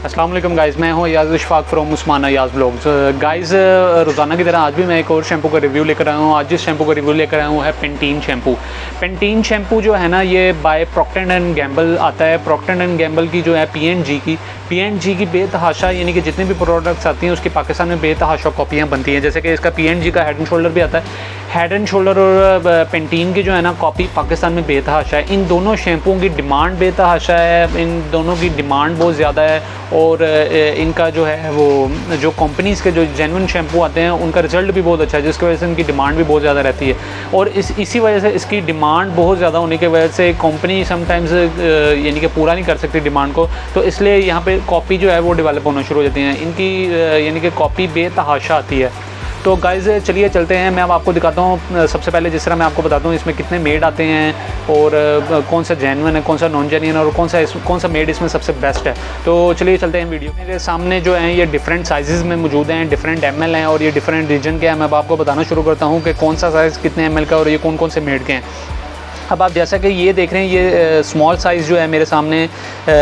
अस्सलाम वालेकुम गाइज़, मैं हूँ याज़ इशफाक फ्रॉम उस्माना याज़ ब्लॉग्स। गाइज़ रोज़ाना की तरह आज भी मैं एक और शैम्पू का रिव्यू लेकर आया हूँ। आज जिस शैम्पू का रिव्यू लेकर आया हूँ है पेंटीन शैम्पू। पेंटीन शैम्पू जो है ना, ये बाय प्रॉक्टर एंड गैम्बल आता है। प्रॉक्टर एंड गैम्बल की जो है पी.एन.जी की बेतहाशा, यानी कि जितने भी प्रोडक्ट्स आती हैं उसकी पाकिस्तान में बेतहाशा कॉपियाँ बनती हैं। जैसे कि इसका पी.एन.जी का हेड एंड शोल्डर भी आता है। हेड एंड शोल्डर और पेंटीन की जो है ना कॉपी पाकिस्तान में बेतहाशा है। इन दोनों शैम्पूओं की डिमांड बेतहाशा है, इन दोनों की डिमांड बहुत ज़्यादा है। और इनका जो है वो जो कंपनीज़ के जो जेन्युइन शैम्पू आते हैं उनका रिज़ल्ट भी बहुत अच्छा है, जिसकी वजह से इनकी डिमांड भी बहुत ज़्यादा रहती है। और इसी वजह से इसकी डिमांड बहुत ज़्यादा होने की वजह से कंपनी समटाइम्स यानी कि पूरा नहीं कर सकती डिमांड को, तो इसलिए यहाँ पे कॉपी जो है वो डेवलप होना शुरू हो जाती हैं। इनकी यानी कि कॉपी बेतहाशा आती है। तो गाइज़ चलिए चलते हैं, मैं अब आपको दिखाता हूँ। सबसे पहले जिस तरह मैं आपको बताता हूँ इसमें कितने मेड आते हैं और कौन सा जेन्युइन है, कौन सा नॉन जेन्युइन और कौन सा मेड इसमें सबसे बेस्ट है। तो चलिए चलते हैं वीडियो। मेरे सामने जो हैं ये डिफरेंट साइज़ में मौजूद हैं, डिफरेंट एमएल हैं और ये डिफरेंट रीजन के हैं। मैं अब आपको बताना शुरू करता हूँ कि कौन सा साइज़ कितने एमएल का और ये कौन कौन से मेड के हैं। अब आप जैसा कि ये देख रहे हैं, ये स्मॉल साइज़ जो है मेरे सामने,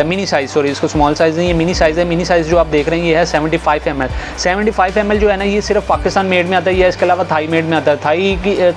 मिनी साइज़, सॉरी इसको स्मॉल साइज़ नहीं, ये मिनी साइज़ है। मिनी साइज़ जो आप देख रहे हैं ये है 75 ml। 75 ml जो है ना, ये सिर्फ पाकिस्तान मेड में आता है, या इसके अलावा थाई मेड में आता है।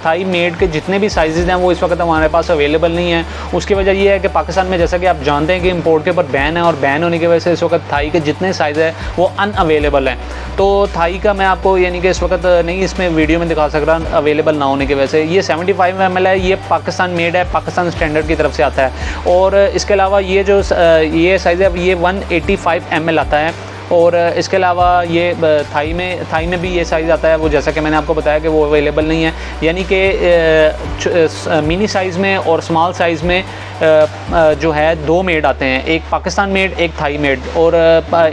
थाई मेड के जितने भी साइज़ हैं वो इस वक्त हमारे पास अवेलेबल नहीं है। उसकी वजह ये है कि पाकिस्तान में, जैसा कि आप जानते हैं कि इम्पोर्ट के ऊपर बैन है, और बैन होने की वजह से इस वक्त थाई के जितने साइज़ है वो अनअवेलेबल हैं। तो थाई का मैं आपको यानी कि इस वक्त नहीं इसमें वीडियो में दिखा सक रहा, अवेलेबल ना होने की वजह से। ये 75 ml है, ये पाकिस्तान मेड है, पाकिस्तान स्टैंडर्ड की तरफ से आता है। और इसके अलावा ये जो ये साइज़ है ये 185 ml आता है। और इसके अलावा ये थाई में भी ये साइज़ आता है, वो जैसा कि मैंने आपको बताया कि वो अवेलेबल नहीं है। यानी कि मिनी साइज़ में और स्मॉल साइज़ में जो है दो मेड आते हैं, एक पाकिस्तान मेड, एक थाई मेड। और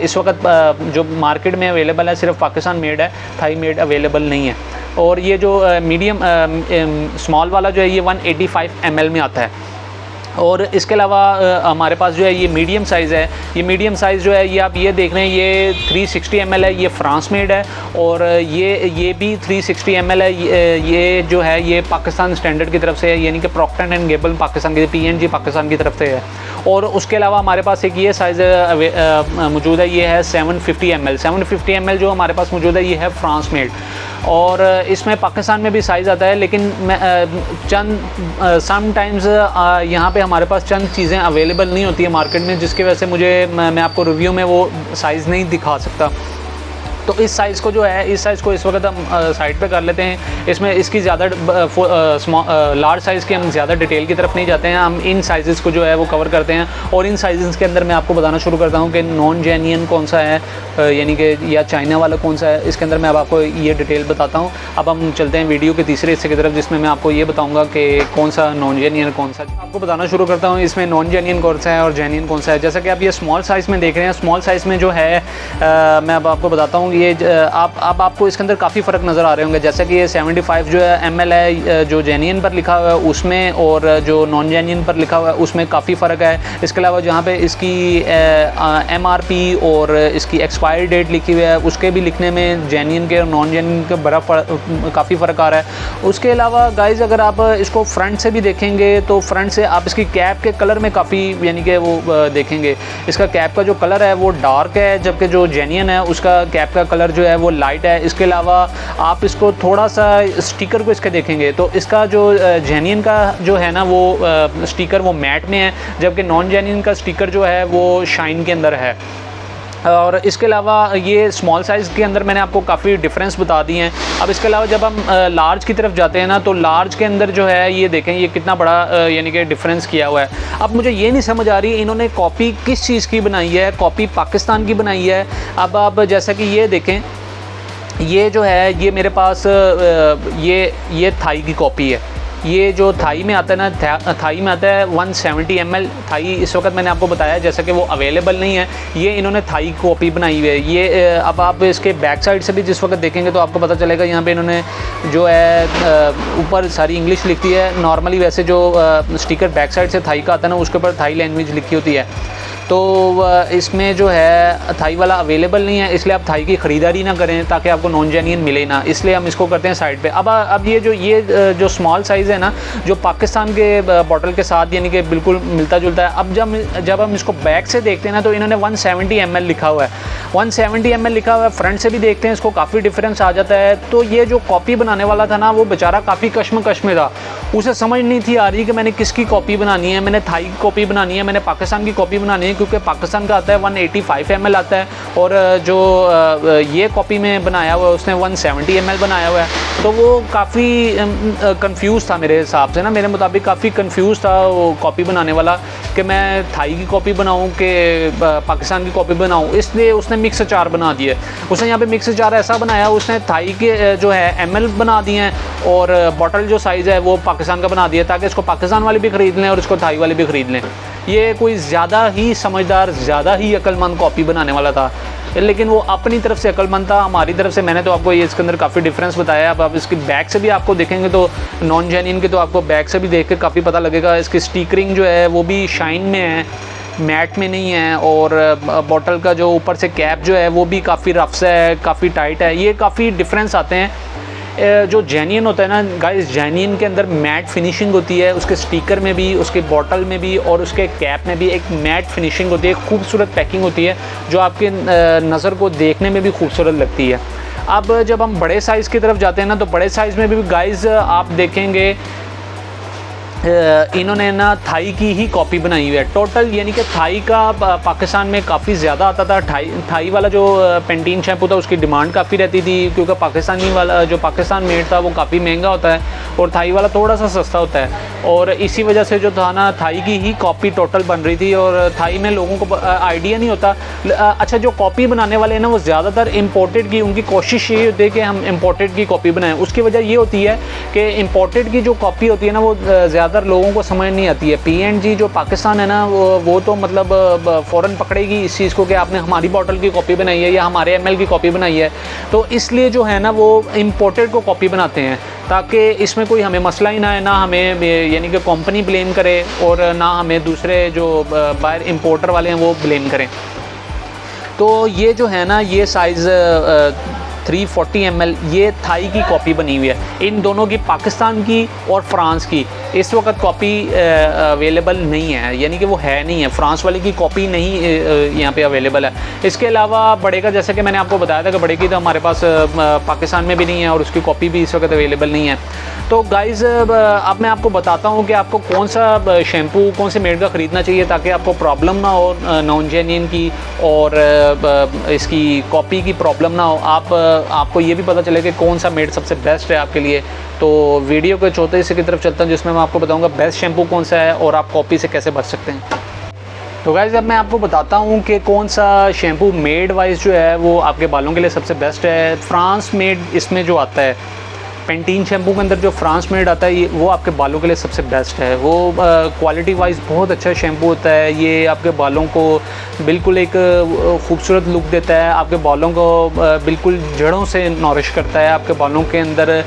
इस वक्त जो मार्केट में अवेलेबल है सिर्फ पाकिस्तान मेड है, थाई मेड अवेलेबल नहीं है। और ये जो मीडियम स्मॉल वाला जो है ये 185 ml में आता है। और इसके अलावा हमारे पास जो है ये मीडियम साइज़ है। ये मीडियम साइज़ जो है ये आप ये देख रहे हैं, ये 360 ml है, ये फ्रांस मेड है। और ये भी 360 ml है। ये जो है ये पाकिस्तान स्टैंडर्ड की तरफ से है, यानी कि प्रॉक्टर एंड गैम्बल पाकिस्तान की, पी.एन.जी पाकिस्तान की तरफ से है। और उसके अलावा हमारे पास एक ये साइज़ मौजूद है, ये है 750 ml। 750 ml जो हमारे पास मौजूद है ये है फ्रांस मेड। और इसमें पाकिस्तान में भी साइज़ आता है, लेकिन चंद समटाइम्स यहाँ पे हमारे पास चंद चीज़ें अवेलेबल नहीं होती है मार्केट में, जिसकी वजह से मैं आपको रिव्यू में वो साइज़ नहीं दिखा सकता। तो इस साइज़ को जो है, इस साइज़ को इस वक्त हम साइड पे कर लेते हैं। इसमें इसकी ज़्यादा लार्ज साइज़ की हम ज़्यादा डिटेल की तरफ नहीं जाते हैं, हम इन साइज़ को जो है वो कवर करते हैं। और इन साइज़ के अंदर मैं आपको बताना शुरू करता हूँ कि नॉन जेन्युइन कौन सा है, यानी कि या चाइना वाला कौन सा है। इसके अंदर मैं अब आपको ये डिटेल बताता हूँ। अब हम चलते हैं वीडियो के तीसरे हिस्से की तरफ, जिसमें मैं आपको ये बताऊँगा कि कौन सा नॉन जेन्युइन कौन सा। आपको बताना शुरू करता हूँ इसमें नॉन जेन्युइन कौन सा है और जेन्युइन कौन सा है। जैसा कि आप ये स्मॉल साइज़ में देख रहे हैं, स्मॉल साइज़ में जो है मैं अब आपको बताता हूँ। ये अब आपको इसके अंदर काफ़ी फ़र्क नज़र आ रहे होंगे। जैसे कि ये 75 जो है ml है, जो जेन्युइन पर लिखा हुआ है उसमें, और जो नॉन जेन्युइन पर लिखा हुआ है उसमें काफ़ी फ़र्क है। इसके अलावा जहाँ पे इसकी MRP और इसकी एक्सपायरी डेट लिखी हुई है, उसके भी लिखने में जेन्युइन के और नॉन जेन्युइन के काफ़ी फ़र्क आ रहा है। उसके अलावा गाइज़ अगर आप इसको फ्रंट से भी देखेंगे तो फ्रंट से आप इसकी कैप के कलर में काफ़ी यानी कि वो देखेंगे, इसका कैप का जो कलर है वो डार्क है, जबकि जो जेन्युइन है उसका कैप का कलर जो है वो लाइट है। इसके अलावा आप इसको थोड़ा सा स्टिकर को इसके देखेंगे तो इसका जो जेन्युइन का जो है ना वो स्टिकर वो मैट में है, जबकि नॉन जेन्युइन का स्टिकर जो है वो शाइन के अंदर है। और इसके अलावा ये स्मॉल साइज़ के अंदर मैंने आपको काफ़ी डिफरेंस बता दिए हैं। अब इसके अलावा जब हम लार्ज की तरफ जाते हैं ना, तो लार्ज के अंदर जो है ये देखें ये कितना बड़ा यानी कि डिफरेंस किया हुआ है। अब मुझे ये नहीं समझ आ रही इन्होंने कॉपी किस चीज़ की बनाई है, कॉपी पाकिस्तान की बनाई है। अब आप जैसा कि ये देखें, ये जो है ये मेरे पास ये थाई की कॉपी है। ये जो थाई में आता है ना, थाई में आता है 170 ml। थाई इस वक्त मैंने आपको बताया जैसा कि वो अवेलेबल नहीं है, ये इन्होंने थाई कॉपी बनाई हुई है। ये अब आप इसके बैक साइड से भी जिस वक्त देखेंगे तो आपको पता चलेगा, यहाँ पे इन्होंने जो है ऊपर सारी इंग्लिश लिखती है। नॉर्मली वैसे जो स्टिकर बैक साइड से थाई का आता है ना, उसके ऊपर थाई लैंग्वेज लिखी होती है। तो इसमें जो है थाई वाला अवेलेबल नहीं है, इसलिए आप थाई की ख़रीदारी ना करें ताकि आपको नॉन जेन्युइन मिले ना, इसलिए हम इसको करते हैं साइड पे। अब ये जो स्मॉल साइज़ है ना, जो पाकिस्तान के बॉटल के साथ यानी कि बिल्कुल मिलता जुलता है। अब जब हम इसको बैक से देखते हैं ना, तो इन्होंने 170 ml लिखा हुआ है, 170 ml लिखा हुआ है। फ्रंट से भी देखते हैं इसको काफ़ी डिफरेंस आ जाता है। तो ये जो कॉपी बनाने वाला था ना, वो बेचारा काफ़ी कश्मकश में था, उसे समझ नहीं थी आ रही कि मैंने किसकी कॉपी बनानी है, मैंने थाई की कॉपी बनानी है, मैंने पाकिस्तान की कॉपी बनानी है, क्योंकि पाकिस्तान का आता है 185 ml आता है और जो ये कॉपी में बनाया हुआ है उसने 170 ml बनाया हुआ है। तो वो काफ़ी कंफ्यूज था मेरे हिसाब से ना, मेरे मुताबिक काफ़ी कंफ्यूज था वो कॉपी बनाने वाला कि मैं थाई की कॉपी बनाऊं कि पाकिस्तान की कॉपी बनाऊं, इसलिए उसने मिक्स अचार बना दिए। उसने यहाँ पे मिक्स अचार ऐसा बनाया, उसने थाई के जो है ml बना दिए हैं और बॉटल जो साइज़ है वो पाकिस्तान का बना दिया, ताकि इसको पाकिस्तान वाले भी ख़रीद लें और इसको थाई वाले भी ख़रीद लें। ये कोई ज़्यादा ही समझदार, ज़्यादा ही अक्लमंद कॉपी बनाने वाला था, लेकिन वो अपनी तरफ से अक्लमंद था। हमारी तरफ से मैंने तो आपको ये इसके अंदर काफ़ी डिफरेंस बताया। अब आप इसकी बैक से भी आपको देखेंगे तो नॉन जेन्युइन के तो आपको बैक से भी देख के काफ़ी पता लगेगा। इसकी स्टिकरिंग जो है वो भी शाइन में है, मैट में नहीं है, और बॉटल का जो ऊपर से कैप जो है वो भी काफ़ी रफ सा है, काफ़ी टाइट है। ये काफ़ी डिफरेंस आते हैं। जो जेन्युइन होता है ना गाइस, जेन्युइन के अंदर मैट फिनिशिंग होती है, उसके स्टिकर में भी, उसके बॉटल में भी और उसके कैप में भी एक मैट फिनिशिंग होती है, खूबसूरत पैकिंग होती है, जो आपके नज़र को देखने में भी खूबसूरत लगती है। अब जब हम बड़े साइज़ की तरफ जाते हैं ना, तो बड़े साइज़ में भी गाइस आप देखेंगे इन्होंने ना थाई की ही कॉपी बनाई हुई है टोटल, यानी कि थाई का पाकिस्तान में काफ़ी ज़्यादा आता था। थाई वाला जो पेंटीन शैम्पू था उसकी डिमांड काफ़ी रहती थी, क्योंकि पाकिस्तानी वाला जो पाकिस्तान मेड था वो काफ़ी महंगा होता है और थाई वाला थोड़ा सा सस्ता होता है, और इसी वजह से जो था ना थाई की ही कॉपी टोटल बन रही थी। और थाई में लोगों को आइडिया नहीं होता। अच्छा, जो कॉपी बनाने वाले हैं ना वो ज़्यादातर इम्पोर्टेड की, उनकी कोशिश ये होती है कि हम इम्पोर्टेड की कॉपी बनाएं। उसकी वजह ये होती है कि इम्पोर्टेड की जो कॉपी होती है ना वो ज़्यादातर लोगों को समझ नहीं आती है। PNG जो पाकिस्तान है ना वो तो मतलब फ़ौरन पकड़ेगी इस चीज़ को कि आपने हमारी बॉटल की कॉपी बनाई है या हमारे ML की कॉपी बनाई है, तो इसलिए जो है ना वो इम्पोर्टेड को कॉपी बनाते हैं, ताकि इसमें कोई हमें मसला ही ना है, ना हमें यानी कि कंपनी ब्लेम करे और ना हमें दूसरे जो बाहर इंपोर्टर वाले हैं वो ब्लेम करें। तो ये जो है ना ये साइज़ 340 ml ये थाई की कॉपी बनी हुई है। इन दोनों की, पाकिस्तान की और फ्रांस की, इस वक्त कॉपी अवेलेबल नहीं है, यानी कि वो है नहीं है, फ्रांस वाले की कॉपी नहीं यहाँ पे अवेलेबल है। इसके अलावा बड़े का, जैसे कि मैंने आपको बताया था कि बड़े की तो हमारे पास पाकिस्तान में भी नहीं है और उसकी कॉपी भी इस वक्त अवेलेबल नहीं है। तो गाइज़ अब मैं आपको बताता हूँ कि आपको कौन सा शैम्पू कौन से मेड का ख़रीदना चाहिए ताकि आपको प्रॉब्लम ना हो नॉन जेन्युइन की और इसकी कॉपी की प्रॉब्लम ना हो। आपको ये भी पता चले कि कौन सा मेड सबसे बेस्ट है आपके लिए। तो वीडियो के चौथे हिस्से की तरफ चलता हूँ, जिसमें मैं आपको बताऊंगा बेस्ट शैम्पू कौन सा है और आप कॉपी से कैसे बच सकते हैं। तो गाइज़ अब मैं आपको बताता हूँ कि कौन सा शैम्पू मेड वाइज जो है वो आपके बालों के लिए सबसे बेस्ट है। फ्रांस मेड इसमें जो आता है, पेंटीन शैम्पू के अंदर जो फ्रांस मेड आता है, ये वो आपके बालों के लिए सबसे बेस्ट है। वो क्वालिटी वाइज बहुत अच्छा शैम्पू होता है। ये आपके बालों को बिल्कुल एक खूबसूरत लुक देता है, आपके बालों को बिल्कुल जड़ों से नॉरिश करता है, आपके बालों के अंदर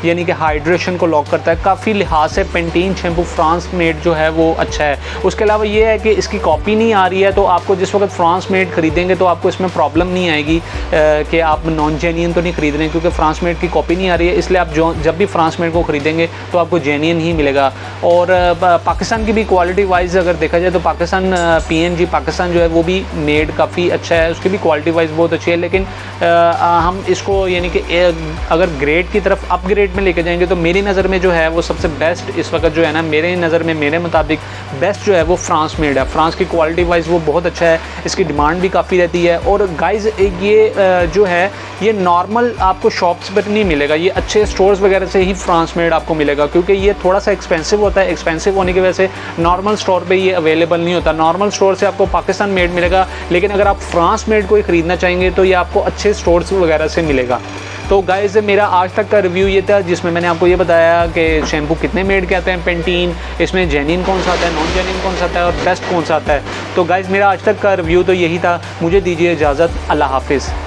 यानी कि हाइड्रेशन को लॉक करता है। काफ़ी लिहाज से पेंटीन शैम्पू फ्रांस मेड जो है वो अच्छा है। उसके अलावा ये है कि इसकी कॉपी नहीं आ रही है, तो आपको जिस वक्त फ्रांस मेड ख़रीदेंगे तो आपको इसमें प्रॉब्लम नहीं आएगी कि आप नॉन जेन्युइन तो नहीं ख़रीद रहे हैं, क्योंकि फ्रांस मेड की कॉपी नहीं आ रही है। इसलिए आप जब भी फ्रांस मेड को ख़रीदेंगे तो आपको जेन्युइन ही मिलेगा। और पाकिस्तान की भी क्वालिटी वाइज अगर देखा जाए तो पाकिस्तान PNG पाकिस्तान जो है वो भी मेड काफ़ी अच्छा है, उसकी भी क्वालिटी वाइज बहुत अच्छी है। लेकिन हम इसको यानी कि अगर ग्रेड की तरफ अपग्रेड में लेके जाएंगे तो मेरी नज़र में जो है वो सबसे बेस्ट इस वक्त जो है ना, मेरे नज़र में मेरे मुताबिक बेस्ट जो है वो फ्रांस मेड है। फ्रांस की क्वालिटी वाइज वो बहुत अच्छा है, इसकी डिमांड भी काफ़ी रहती है। और गाइज़ ये जो है ये नॉर्मल आपको शॉप्स पर नहीं मिलेगा, ये अच्छे स्टोर्स वगैरह से ही फ्रांस मेड आपको मिलेगा, क्योंकि ये थोड़ा सा एक्सपेंसिव होता है। एक्सपेंसिव होने की वजह से नॉर्मल स्टोर पे ये अवेलेबल नहीं होता। नॉर्मल स्टोर से आपको पाकिस्तान मेड मिलेगा, लेकिन अगर आप फ्रांस मेड को ही ख़रीदना चाहेंगे तो ये आपको अच्छे स्टोर्स वगैरह से मिलेगा। तो गाइज़ मेरा आज तक का रिव्यू ये था, जिसमें मैंने आपको ये बताया कि शैम्पू कितने मेड के आते हैं पेंटीन, इसमें जेन्युइन कौन सा आता है, नॉन जेन्युइन कौन सा आता है और बेस्ट कौन सा आता है। तो गाइज़ मेरा आज तक का रिव्यू तो यही था। मुझे दीजिए इजाज़त, अल्लाह हाफिज़।